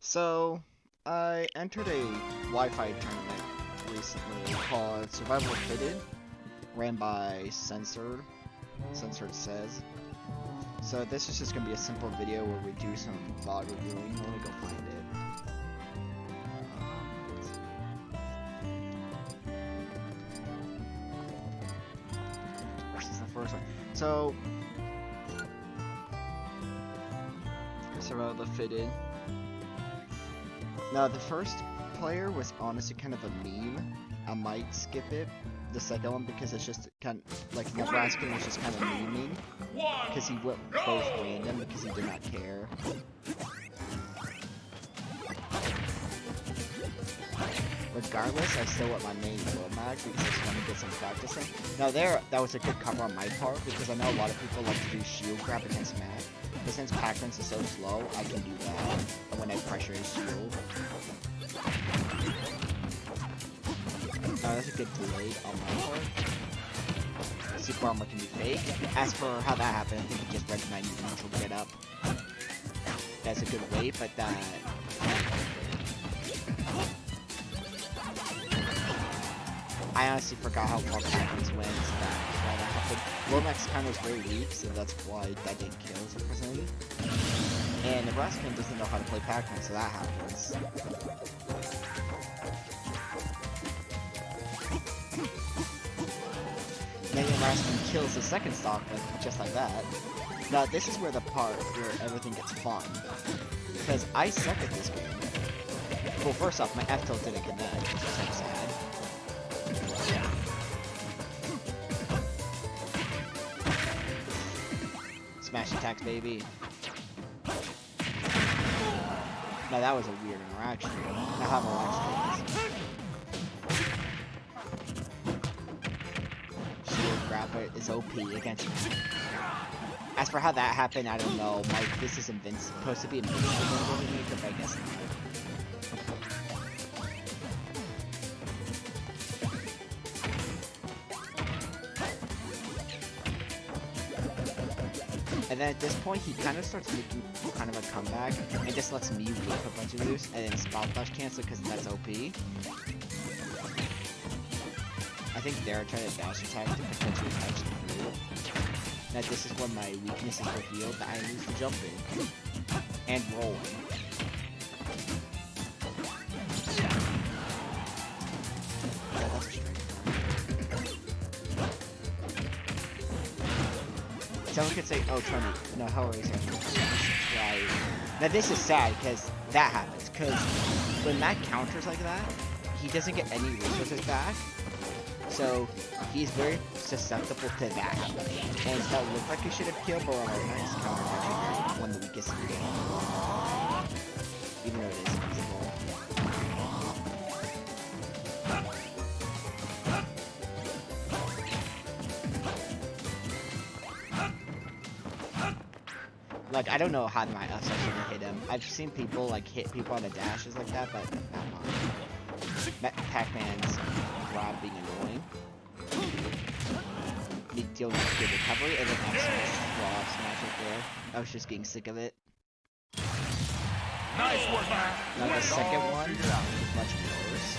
So, I entered a Wi-Fi tournament recently called Survival Fitted, ran by Censored Says. So this is just going to be a simple video where we do some VOD reviewing. Let me go find it. This is the first one. So, Survival Fitted. Now, the first player was honestly kind of a meme. I might skip it. The second one, because it's just kind of like Nebraska was just kind of memeing. Because he went both random because he did not care. Regardless, I still want my main mag because I just want to get some practice in. Now, that was a good cover on my part because I know a lot of people like to do shield grab against Mac. But since Pac-Man's is so slow, I can do that when I pressure his shield. Now, that's a good delay on my part. Super Armor can be fake. As for how that happened, I think he just read my neutral get up. That's a good way, but I honestly forgot how far Pac-Man's went while that happened. Lomax kind of was very weak, so that's why that didn't kill us personally. And Nebraska doesn't know how to play Pac-Man, so that happens. Then Nebraska kills the second stock, but just like that. Now this is where the part where everything gets fun. Because I suck at this game. Well, first off, my F-tilt didn't connect, which is so sad. Smash attacks, baby. Now that was a weird interaction. Now how relaxed Shield grab is OP against me. As for how that happened, I don't know. This is supposed to be invincible to me, but I guess not. And then at this point, he kind of starts making kind of a comeback, and just lets me whip a bunch of loose, and then spot flash cancel because that's OP. I think they're trying to dash attack to potentially touch the field. Now this is when my weakness is revealed, that I lose the jumping and rolling. Someone could say, oh, Tony, no, HELLRAISER and MexiLAG. Right. Now this is sad, because that happens, because when Matt counters like that, he doesn't get any resources back, so he's very susceptible to that happening. And that looked like he should have killed, but on our next counter, actually one of the weakest in the game. Even though it is invincible. Like, I don't know how my F section hit him. I've seen people, like, hit people on the dashes like that, but not mine. Pac-Man's grab being annoying. Me dealing with good recovery, and then F smash right there. I was just getting sick of it. Nice work, man. Now the second one is much worse.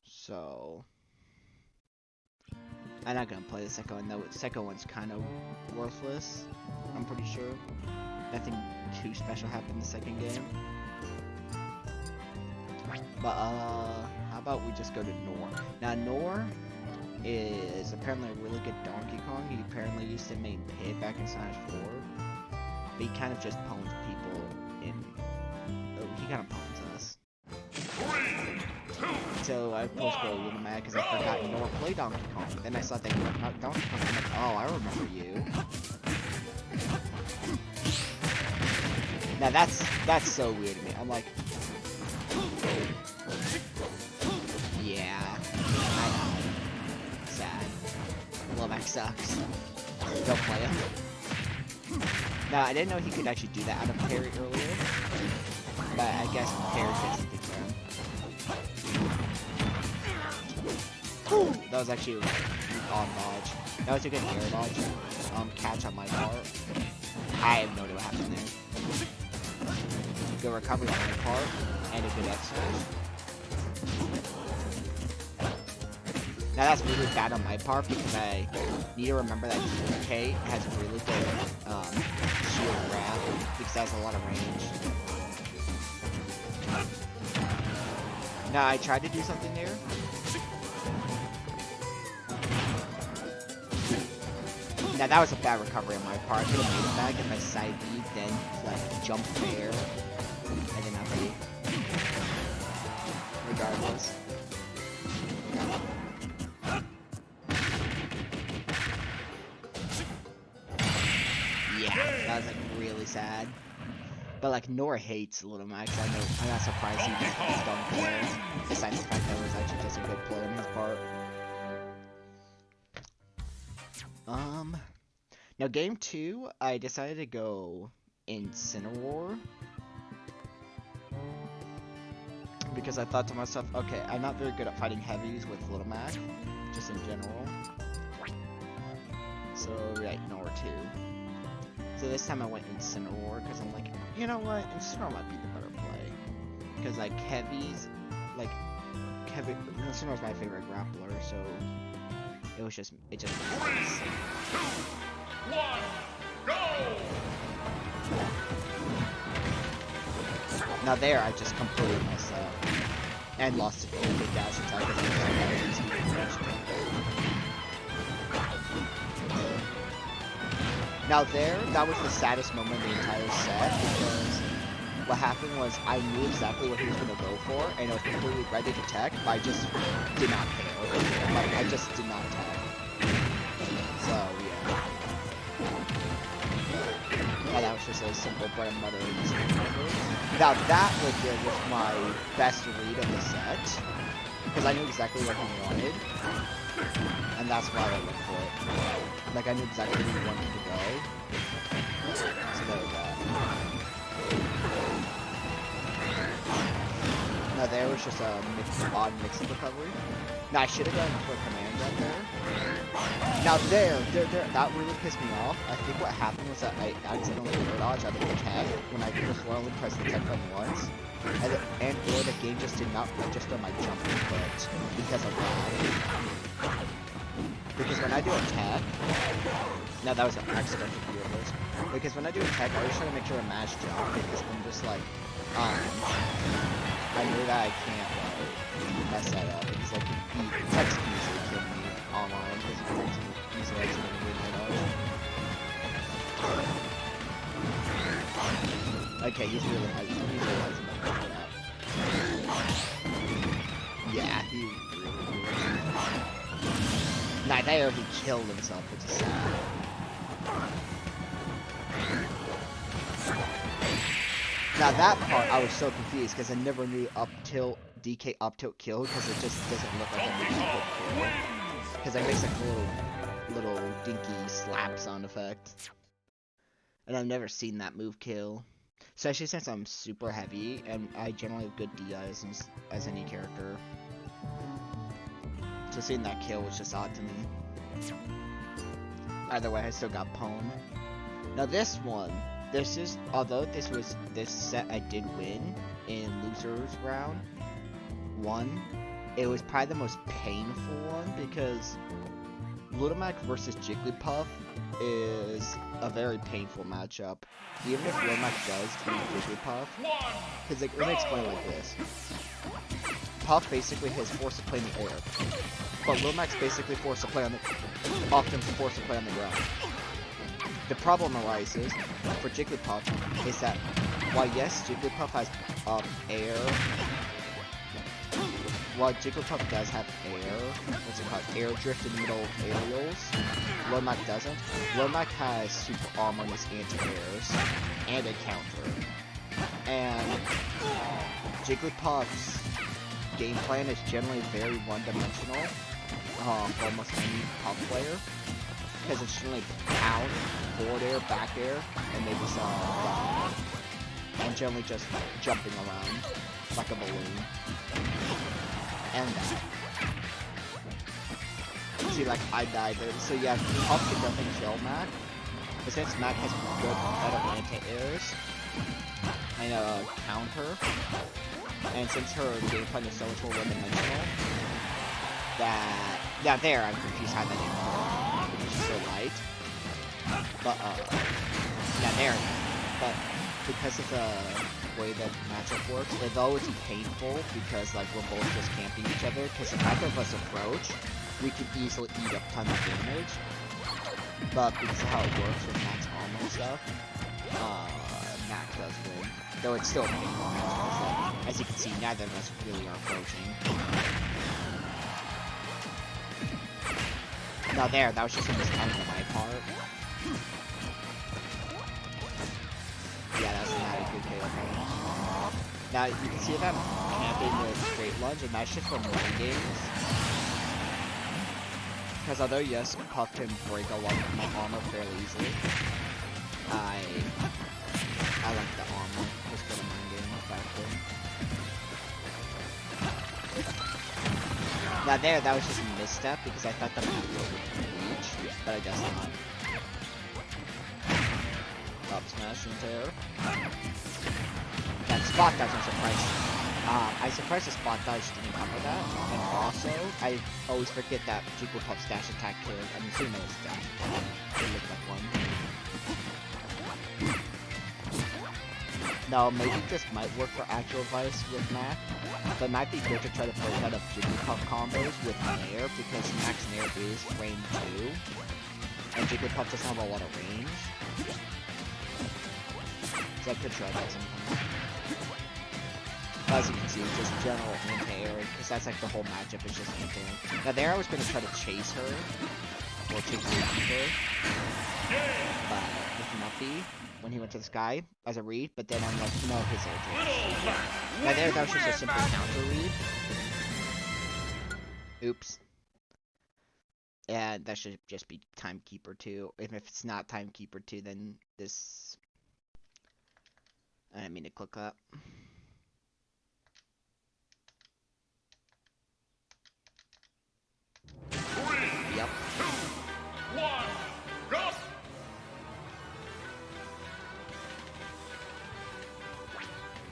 So... I'm not gonna play the second one, though. The second one's kind of worthless, I'm pretty sure. Nothing too special happened in the second game. But, how about we just go to Nor? Now, Nor is apparently a really good Donkey Kong. He apparently used to main Pit back in Smash 4. But he kind of just pwned people in... Oh, he kind of pwned us. 3, 2, So I post go a little mad because I forgot Nor played Donkey Kong. Then I saw that you were not Donkey Kong. I'm like, oh, I remember you. Now that's so weird to me. I'm like, yeah, I know. Sad. Lomax sucks. Don't play him. Now I didn't know he could actually do that out of parry earlier, but I guess parry fits the thing for him. That was actually a odd dodge. That was a good air dodge. Catch on my part. I have no idea what happened there. good recovery on my part, and a good X smash. Now that's really bad on my part because I need to remember that DK has really good shield grab because it has a lot of range. Now I tried to do something there. Now that was a bad recovery on my part. I could have made it back if I side B, then like jump there, and then I'll be regardless. Yeah, that was like really sad. But like Nora hates Little Max. I know. I'm not surprised he just don't care. Besides the fact that it was actually just a good play on his part. Now game 2, I decided to go Incineroar. Because I thought to myself, okay, I'm not very good at fighting heavies with Little Mac, just in general. So, yeah, Nora 2. So this time I went Incineroar, because I'm like, you know what, Incineroar might be the better play. Because, like, heavies, like, Incineroar's my favorite grappler, so it just makes sense. 3, 2, 1, go! Now there, I just completely messed up. And lost a big dash attack because Now there, that was the saddest moment of the entire set because what happened was I knew exactly what he was going to go for and I was completely ready to tech, but I just did not care. Like, I just did not tech. So, yeah. Now that was just a simple bread and butter. Now that was my best read of the set, because I knew exactly what he wanted, and that's why I went for it. Like, I knew exactly where he wanted to go, so there we go. Now there was just a odd mix-up recovery. Now I should have gone for a command right there. Now there, that really pissed me off. I think what happened was that I accidentally air dodged out of the tech when I just only pressed the tech button once. And or the game just did not register my jump input because of that. Because when I do attack, now that was an accidental view of this. Because when I do attack, I always try to make sure I match jump because I'm just like, I know that I can't like mess that up because like text can easily kill me online because you can easily accidentally win my dodge. Okay, he's realizing that. Yeah, he really. Nah, there he killed himself, which is sad. Now that part, I was so confused because I never knew up tilt, DK up tilt kill because it just doesn't look like a move kill. Because it makes like a little dinky slap sound effect. And I've never seen that move kill. Especially since I'm super heavy and I generally have good DI as any character. So seeing that kill was just odd to me. Either way, I still got pwned. Now this one. Although this set I did win in losers round 1, it was probably the most painful one because Little Mac versus Jigglypuff is a very painful matchup. Even if Little Mac does beat Jigglypuff, because like, let me explain it like this. Puff basically has force to play in the air, but Little Mac's basically forced to play on the, often forced to play on the ground. The problem arises for Jigglypuff is that while yes, Jigglypuff has air, while Jigglypuff does have air, what's it called, air drift in the middle of aerials, Little Mac doesn't. Little Mac has super armor in his anti-airs and a counter. And Jigglypuff's game plan is generally very one-dimensional for almost any Puff player. Because it's generally pound, forward air, back air, and maybe some ground. And generally just jumping around like a balloon. And that. See, like, I died there. So yeah, Puff can definitely kill Mac. But since Mac has good, better anti-airs, kind of counter. And since her game plan is so much more one-dimensional, that yeah, there I'm confused how that didn't work because she's so light. But yeah, there. But because of the way the matchup works, although it's painful because like we're both just camping each other, because if either of us approach, we can easily eat up tons of damage. But because of how it works with Max armor and stuff, Max does win. Though it's still painful. So, as you can see, neither of us really are approaching. Now there, that was just a mistiming on my part. Yeah, that's not a good KO. Now you can see that I'm camping with straight lunge, and that's just from one games. Because although yes, Puff can break a lot of my armor fairly easily, I like the armor just for the mind game factor. Now there, that was just a misstep because I thought that would reach, but I guess not. Up smash into air. That spot dodge I'm surprised. I surprised the spot dodge didn't cover that. And also, I always forget that Jigglypuff's dash attack killed. I'm assuming it's dash attack. It looked like one. No, maybe this might work for actual advice with Mac, but it might be good to try to break out of Jigglypuff combos with Nair, because Max Nair is range 2, and Jigglypuff doesn't have a lot of range. So I could try that sometime. As you can see, it's just general anti-air, because that's like the whole matchup is just anti-air. Now there I was going to try to chase her, or chase her, but with Muffy, when he went to the sky, as a read, but then I'm like, no, his air chase. Now there, that was just a simple counter read. Oops. And that should just be Timekeeper 2. If it's not Timekeeper 2, then this... I didn't mean to click that. Yep. 1, go!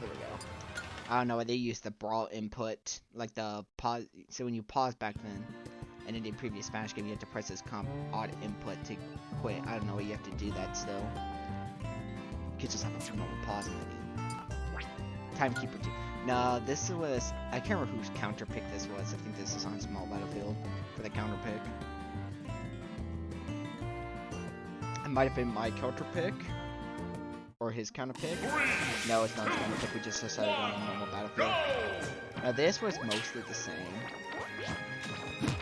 There we go. I don't know why they used the brawl input, like the pause. So when you pause back then, and in the previous Spanish game, you had to press this odd input to quit. I don't know why you have to do that still. You could just have a normal pause and then Timekeeper 2. No, this was, I can't remember whose counter pick this was. I think this is on Small Battlefield for the counter pick. It might have been my counter pick. Or his counter pick. No, it's not his counter pick. We just decided on a normal Battlefield. Now this was mostly the same.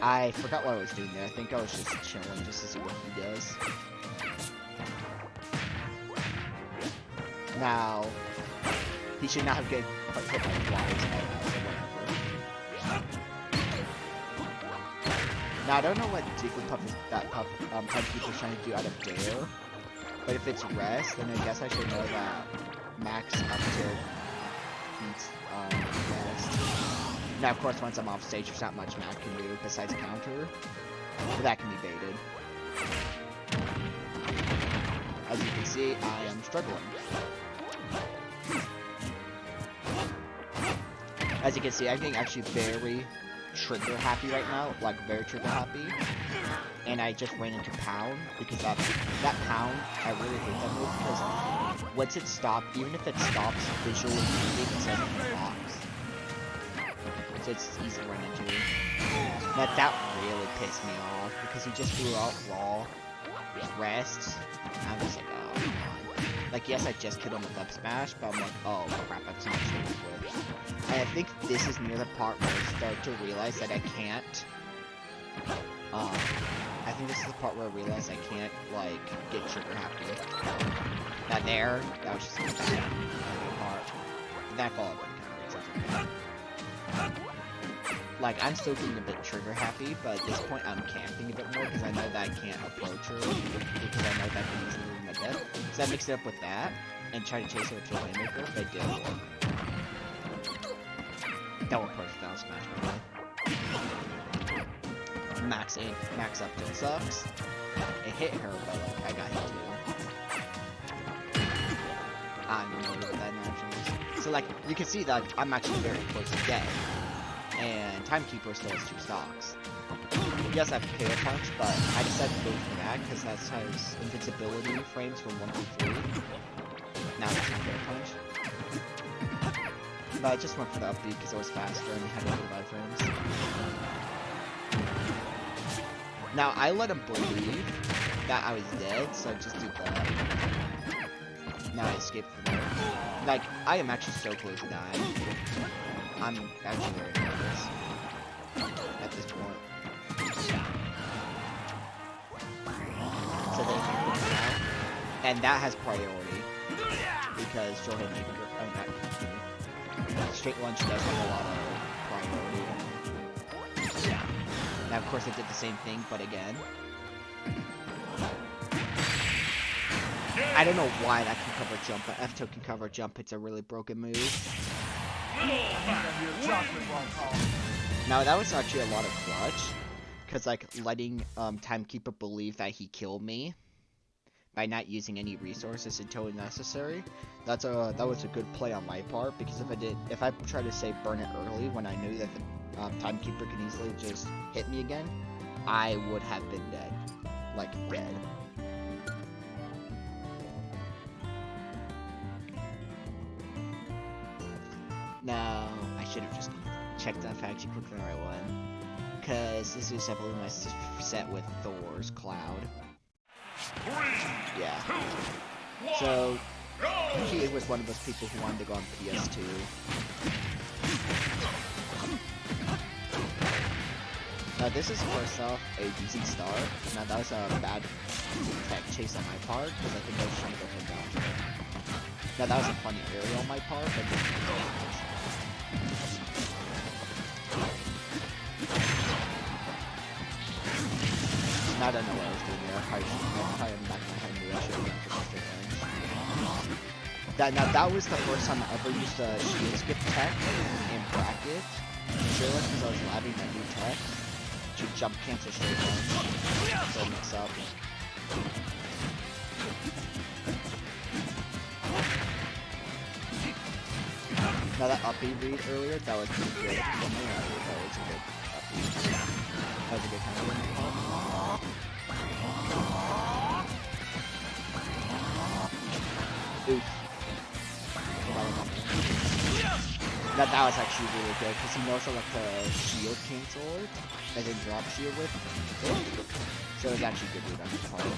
I forgot what I was doing there. I think I was just chilling just to see what he does. Now, he should not have hit by flies. Now I don't know what Jigglypuff is Timekeeper is trying to do out of Dare, but if it's rest, then I guess I should know that Max up tilt beats rest. Now of course once I'm off stage, there's not much Max can do besides counter, but that can be baited. As you can see, I am struggling. As you can see, I'm getting actually very trigger happy right now, like very trigger happy. And I just ran into Pound because that Pound, I really hate that move because once it stops, even if it stops visually moving, it says in the box. So it's easy to run into. That really pissed me off because he just threw out raw rest. I'm just like, oh come on. Like yes, I just killed him with up smash, but I'm like, oh crap, that's not safe with. And I think this is near the part where I start to realize that I can't. I think this is the part where I realize I can't like get trigger happy. That there, that was just a bad part. That followed one kind of like I'm still getting a bit trigger happy, but at this point I'm camping a bit more because I know that I can't approach her because I know that can easily ruin my death. So I mixed it up with that and try to chase her with a Waymaker, but it didn't work. That one perfect down smash by the way. Max up tilt sucks. It hit her, but like I got hit too. I don't know what that animation is. So like, you can see that I'm actually very close to dead. And Timekeeper still has 2 stocks. He does have KO Punch, but I decided to go for that because that has invincibility frames from 1 through 3. Now it's KO Punch. But I just went for the upbeat because it was faster and it had 45 frames. Now I let him believe that I was dead, so I just did that. Now I escaped from there. Like, I am actually so close to dying. I'm actually very nervous at this point. So then he puts it out, and that has priority because Johan Straight Lunge does have a lot of priority. Now, of course, I did the same thing, but again. I don't know why that can cover jump, but F2 can cover jump. It's a really broken move. Now, that was actually a lot of clutch. Because, like, letting Timekeeper believe that he killed me by not using any resources until necessary. That was a good play on my part, because if I tried to say burn it early when I knew that the Timekeeper can easily just hit me again, I would have been dead. Like, dead. No, I should have just checked that fact sheet quickly the right one. Because this is, I believe, my set with Thor's Cloud. Yeah. So, he was one of those people who wanted to go on PS2. Now this is first off a decent start. Now that was a bad tech chase on my part, because I think I was trying to go for down. Now that was a funny area on my part, but now I don't know what I was doing there. I am back behind me. I should have gone for straight range. Now that was the first time I ever used a shield skip tech in bracket. Sure, because I was labbing that new tech to jump cancel straight range. So mix up. Now that uppy read earlier, that was pretty good. That was a good uppy. That was a good kind of win. Oof. That was actually really good, because he knows how like the shield cancel it, and then drop shield with it. So it was actually a good read on his part.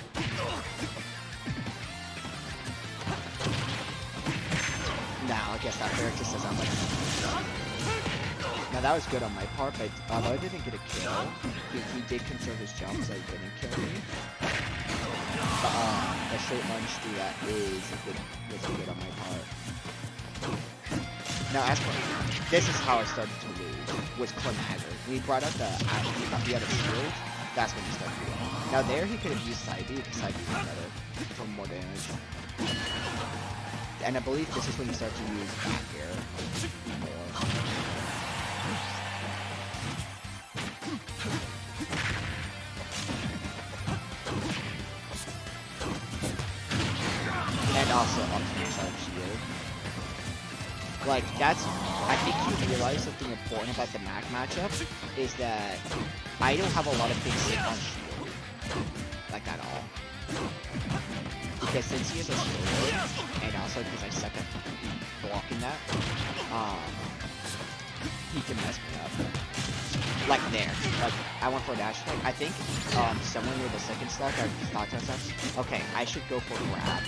Now, I guess that fair just says I'm like... Now that was good on my part, but although I didn't get a kill, he did conserve his jump, so he didn't kill me. But a straight lunge through that was good on my part. Now, as for this is how I started to lose, was Clemagger. We brought out he had a shield, that's when he started to lose. Now there he could have used Side B, because Side B was better, for more damage. And I believe this is when you start to use back air more. And also ultimate charge shield. Like, that's, I think you realize something important about the Mac matchup is that I don't have a lot of things sit on shield. Like, at all. Because since he is a sword, and also because I suck at blocking that, he can mess me up. Like there. Like, I went for a dash attack. I think, somewhere near the second stock, I thought to myself, okay, I should go for grab.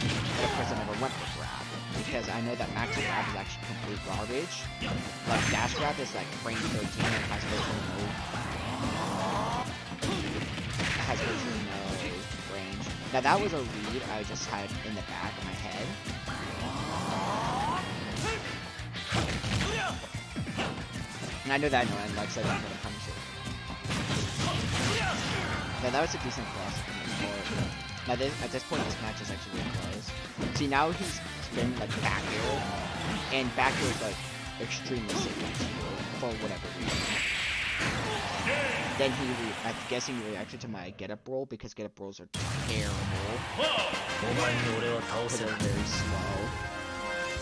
But of course I never went for grab. Because I know that max grab is actually complete garbage. Like, dash grab is like frame 13 and has virtually no range. Now that was a read I just had in the back of my head. And I know that no one likes it, I'm gonna punish it. Yeah, that was a decent cross from the court. Now at this point this match is actually really close. See, now he's been like back air, and back air is like extremely safe for whatever reason. Then I'm guessing he reacted to my get up roll, because get up rolls are terrible. Because they're very slow.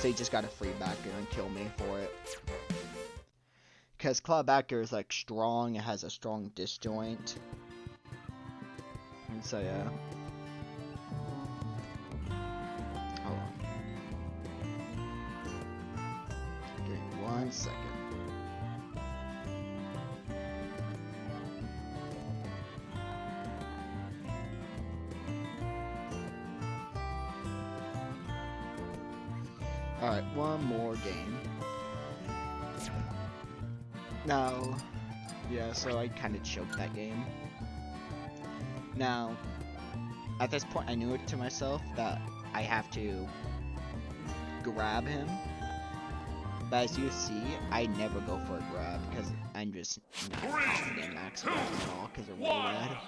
So he just got a free backer and killed me for it. Because claw backer is like strong, it has a strong disjoint. And so yeah. Hold on. Give me 1 second. Alright, one more game. Now, yeah, so I kind of choked that game. Now, at this point I knew it to myself that I have to grab him. But as you see, I never go for a grab because I'm just not confident in max grabs at all because they're really bad.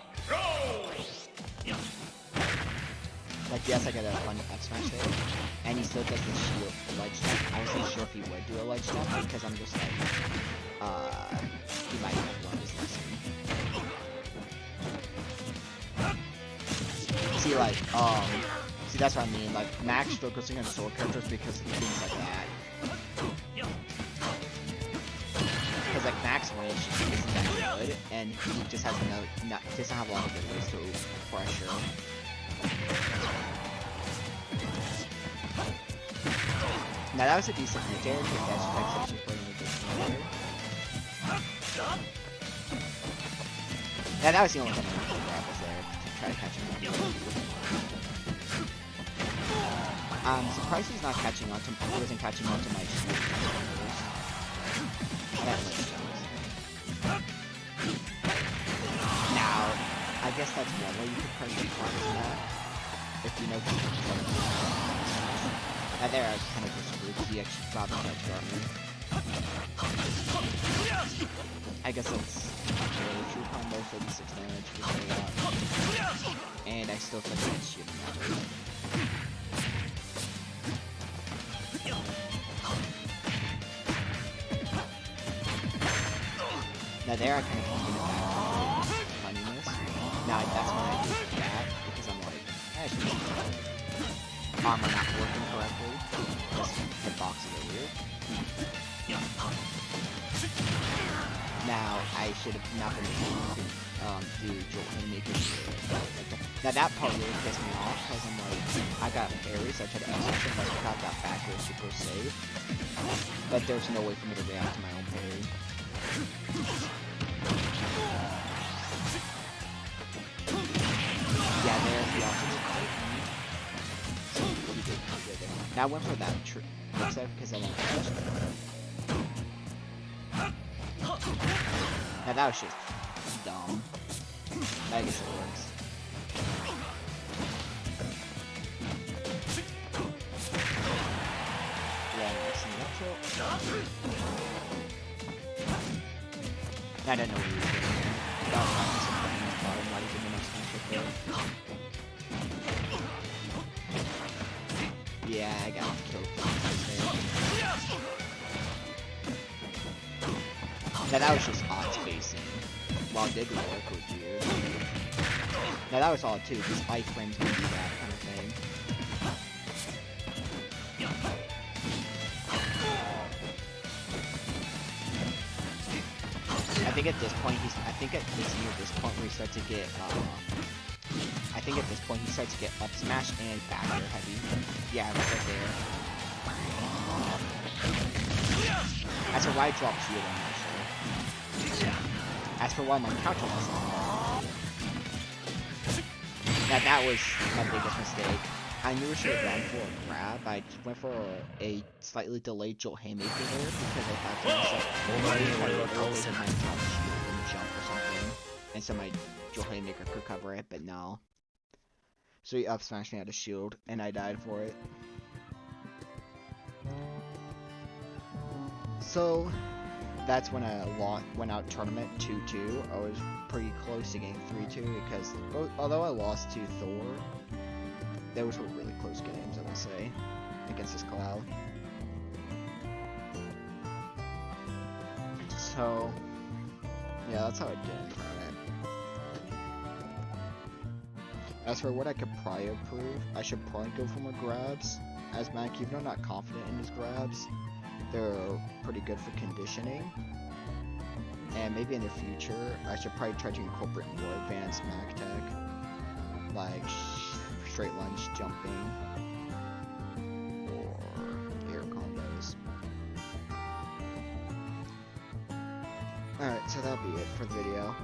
Like, yes, I got a fun F smash there, and he still does the shield ledge step. I wasn't sure if he would do a ledge step because I'm just like, he might have learned his lesson. See, like, see, that's what I mean. Like, Max struggles against sword characters because he things like that. Because like Max range isn't that good, and he just has doesn't have a lot of good ways to pressure. Now that was a decent hit there, because that's actually putting a good there. Yeah, that was the only thing I wanted to grab was there, to try to catch him up. I'm surprised he's not catching on to, he wasn't catching on to my shield. That makes sense. Now, I guess that's one way you could press the front of that, if you know now there, I was kind of just screwed. He actually got me that Garmin. I guess that's really true combo, 36 damage, which I got. And I still think it's shooting that way. Now there, I kind of pumped it back to funniness. Now that's when I do that, because I'm like, armor not working correctly. Just hitboxes are weird. Now I should have not been able to do Jolt and make it. Now that part really pissed me off because I'm like, I got parry, so I tried to execute him, like I got that backer super safe. But there's no way for me to react to my own parry. Yeah, there's the opposite. Now I went for that trick set because I want to touch it. Now that was just dumb. I guess it works. Yeah, some natural. I don't know what he was doing there. That was something not even the next match. Yeah, I got killed there. Now that was just odd spacing. While it did work with you. Now that was odd too, because iframes can do that kind of thing. I think at this point he's near this point where he starts to get I think at this point he starts to get up smash and back air heavy. Yeah, right there. As for why I dropped shield on actually. As for why my counter wasn't on. That was my biggest mistake. I knew I should have gone for a grab. I went for a slightly delayed Jolt Haymaker there because I thought to myself, oh, I always have my drop shield and jump or something. And so my Jolt Haymaker could cover it, but no. So he up smashed me out of shield, and I died for it. So that's when I went out tournament 2-2. I was pretty close to getting 3-2 because although I lost to Thor, those were really close games, I would say, against this Cloud. So yeah, that's how I did in tournament. As for what I could probably improve, I should probably go for more grabs. as Mac, even though I'm not confident in his grabs, they're pretty good for conditioning. And maybe in the future, I should probably try to incorporate more advanced Mac tech, like straight lunge jumping or air combos. Alright, so that'll be it for the video.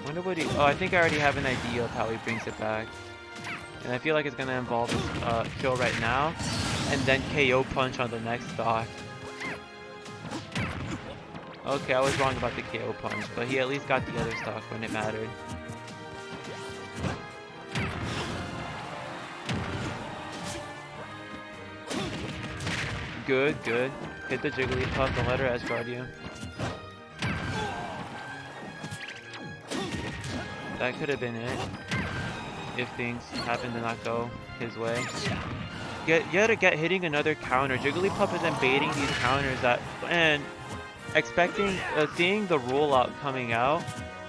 Wonder what he. Oh, I think I already have an idea of how he brings it back, and I feel like it's gonna involve his kill right now, and then KO punch on the next stock. Okay, I was wrong about the KO punch, but he at least got the other stock when it mattered. Good, good. Hit the Jigglypuff, don't let her S-guard you. That could have been it, if things happen to not go his way. You gotta get hitting another counter. Jigglypuff is baiting these counters and expecting, seeing the rollout coming out,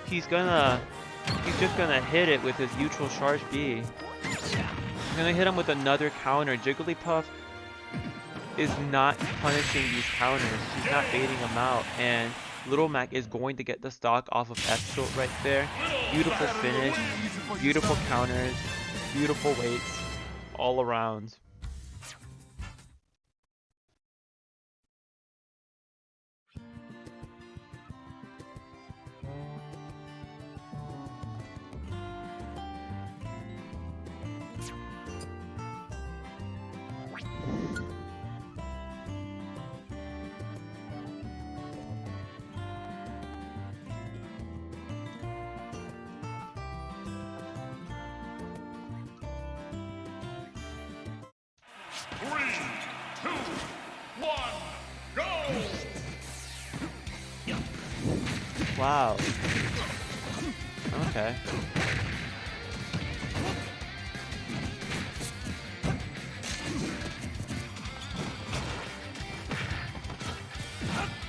he's just gonna hit it with his neutral charge B. He's gonna hit him with another counter. Jigglypuff is not punishing these counters. He's not baiting them out, and Little Mac is going to get the stock off of F-tilt right there. Beautiful finish, beautiful counters, beautiful weights, all around. Wow. Okay.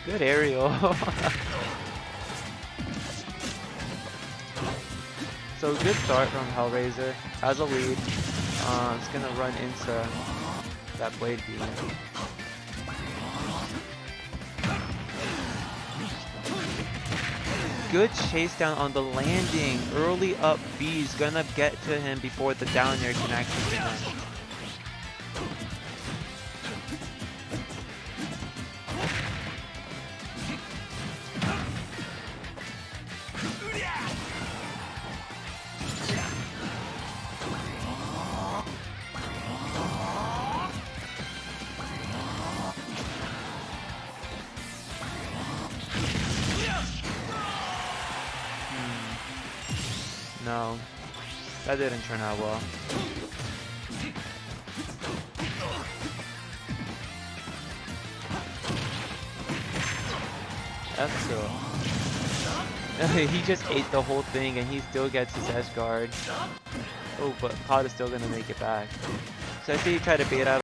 Good aerial. So good start from HELLRAISER. Has a lead. It's gonna run into that blade beam. Good chase down on the landing. Early up B is gonna get to him before the down air can actually connect. No, that didn't turn out well. That's cool. He just ate the whole thing and he still gets his S guard. Oh, but Pod is still gonna make it back. So I see you try to bait out